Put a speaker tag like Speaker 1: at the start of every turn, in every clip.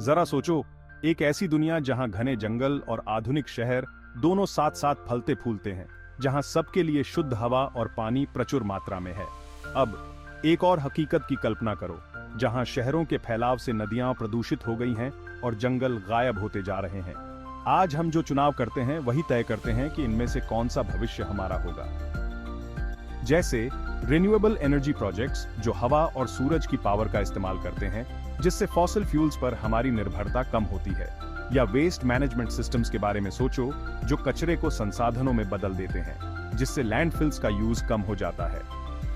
Speaker 1: जरा सोचो, एक ऐसी दुनिया जहां घने जंगल और आधुनिक शहर दोनों साथ साथ फलते फूलते हैं, जहां सबके लिए शुद्ध हवा और पानी प्रचुर मात्रा में है। अब एक और हकीकत की कल्पना करो, जहां शहरों के फैलाव से नदियां प्रदूषित हो गई हैं और जंगल गायब होते जा रहे हैं। आज हम जो चुनाव करते हैं वही तय करते हैं कि इनमें से कौन सा भविष्य हमारा होगा। जैसे रिन्यूएबल एनर्जी प्रोजेक्ट्स जो हवा और सूरज की पावर का इस्तेमाल करते हैं, जिससे फॉसिल फ्यूल्स पर हमारी निर्भरता कम होती है, या वेस्ट मैनेजमेंट सिस्टम्स के बारे में सोचो, जो कचरे को संसाधनों में बदल देते हैं, जिससे लैंडफिल्स का यूज कम हो जाता है।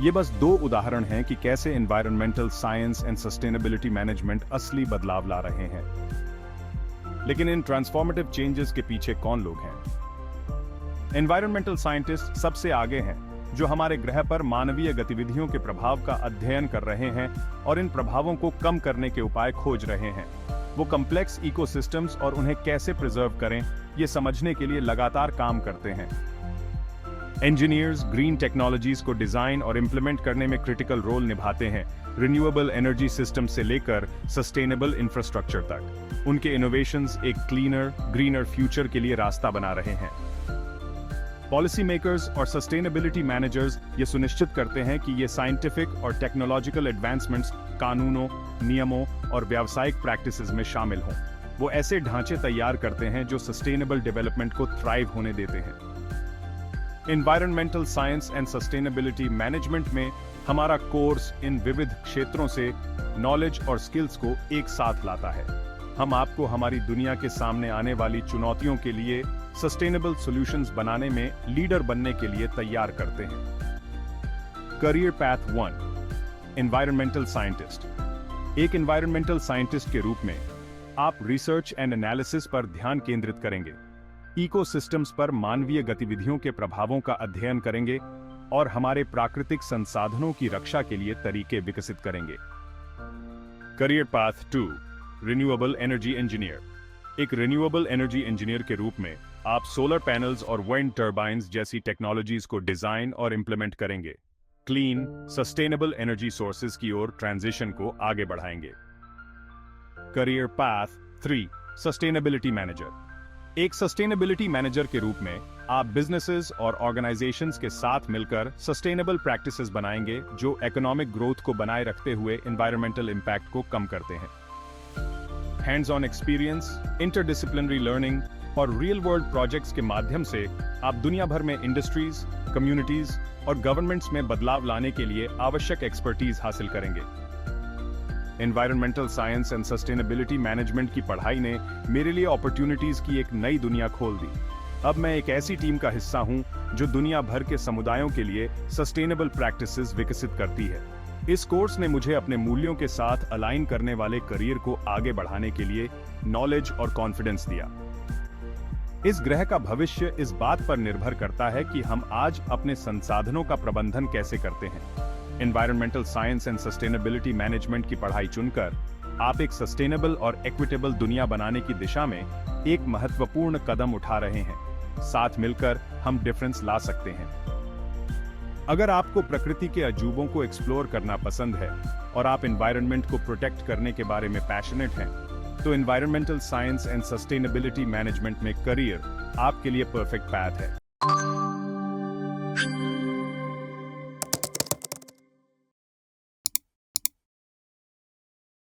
Speaker 1: ये बस दो उदाहरण हैं कि कैसे environmental science and sustainability management असली बदलाव ला रहे हैं। लेकिन इन ट्रांसफॉर्मेटिव चेंजेस के पीछे कौन लोग हैं? एनवायरमेंटल साइंटिस्ट सबसे आगे हैं, जो हमारे ग्रह पर मानवीय गतिविधियों के प्रभाव का अध्ययन कर रहे हैं और इन प्रभावों को कम करने के उपाय खोज रहे हैं। वो कॉम्प्लेक्स इकोसिस्टम्स और उन्हें कैसे प्रिजर्व करें, ये समझने के लिए लगातार काम करते हैं। इंजीनियर्स ग्रीन टेक्नोलॉजीज को डिजाइन और इंप्लीमेंट करने में क्रिटिकल रोल निभाते हैं, रिन्यूएबल एनर्जी सिस्टम से लेकर सस्टेनेबल इंफ्रास्ट्रक्चर तक। उनके इनोवेशंस एक क्लीनर, ग्रीनर फ्यूचर के लिए रास्ता बना रहे हैं। पॉलिसी मेकर्स और सस्टेनेबिलिटी मैनेजर्स ये सुनिश्चित करते हैं कि ये साइंटिफिक और टेक्नोलॉजिकल एडवांसमेंट्स कानूनों, नियमों और व्यावसायिक प्रैक्टिसेस में शामिल हों। वो ऐसे ढांचे तैयार करते हैं जो सस्टेनेबल डेवलपमेंट को थ्राइव होने देते हैं। Environmental science and sustainability management में हमारा कोर्स इन विविध क्षेत्रों से नॉलेज और स्किल्स को एक साथ लाता है। हम आपको हमारी दुनिया के सामने आने वाली चुनौतियों के लिए सस्टेनेबल सॉल्यूशंस बनाने में लीडर बनने के लिए तैयार करते हैं। Career path 1, environmental scientist. एक एनवायरमेंटल साइंटिस्ट के रूप में आप रिसर्च एंड एनालिसिस पर ध्यान केंद्रित करेंगे, इकोसिस्टम्स पर मानवीय गतिविधियों के प्रभावों का अध्ययन करेंगे और हमारे प्राकृतिक संसाधनों की रक्षा के लिए तरीके विकसित करेंगे। Career path 2, renewable energy engineer. एक रिन्यूएबल एनर्जी इंजीनियर के रूप में आप सोलर पैनल्स और विंड टर्बाइन्स जैसी टेक्नोलॉजीज को डिजाइन और इंप्लीमेंट करेंगे, क्लीन, सस्टेनेबल एनर्जी सोर्सेज की ओर ट्रांजिशन को आगे बढ़ाएंगे। Career path 3, sustainability manager. एक सस्टेनेबिलिटी मैनेजर के रूप में आप बिजनेसेस और ऑर्गेनाइजेशंस के साथ मिलकर सस्टेनेबल प्रैक्टिसेस बनाएंगे जो इकोनॉमिक ग्रोथ को बनाए रखते हुए एनवायरमेंटल इंपैक्ट को कम करते हैं। Hands on experience, interdisciplinary learning और रियल वर्ल्ड प्रोजेक्ट्स के माध्यम से आप दुनिया भर में इंडस्ट्रीज, कम्युनिटीज और गवर्नमेंट्स में बदलाव लाने के लिए आवश्यक एक्सपर्टीज हासिल करेंगे। Environmental science and sustainability management की पढ़ाई ने मेरे लिए अपॉर्चुनिटीज की एक नई दुनिया खोल दी। अब मैं एक ऐसी टीम का हिस्सा हूं जो दुनिया भर के समुदायों के लिए सस्टेनेबल प्रैक्टिसेस विकसित करती है। इस कोर्स ने मुझे अपने मूल्यों के साथ अलाइन करने वाले करियर को आगे बढ़ाने के लिए नॉलेज और कॉन्फिडेंस दिया। इस ग्रह का भविष्य इस बात पर निर्भर करता है कि हम आज अपने संसाधनों का प्रबंधन कैसे करते हैं। Environmental science and sustainability management की पढ़ाई चुनकर आप एक सस्टेनेबल और इक्विटेबल दुनिया बनाने की दिशा में एक महत्वपूर्ण कदम उठा रहे हैं। साथ मिलकर हम डिफरेंस ला सकते हैं। अगर आपको प्रकृति के अजूबों को एक्सप्लोर करना पसंद है और आप एनवायरनमेंट को प्रोटेक्ट करने के बारे में पैशनेट हैं, तो environmental science and sustainability management में करियर आपके लिए परफेक्ट पैथ है।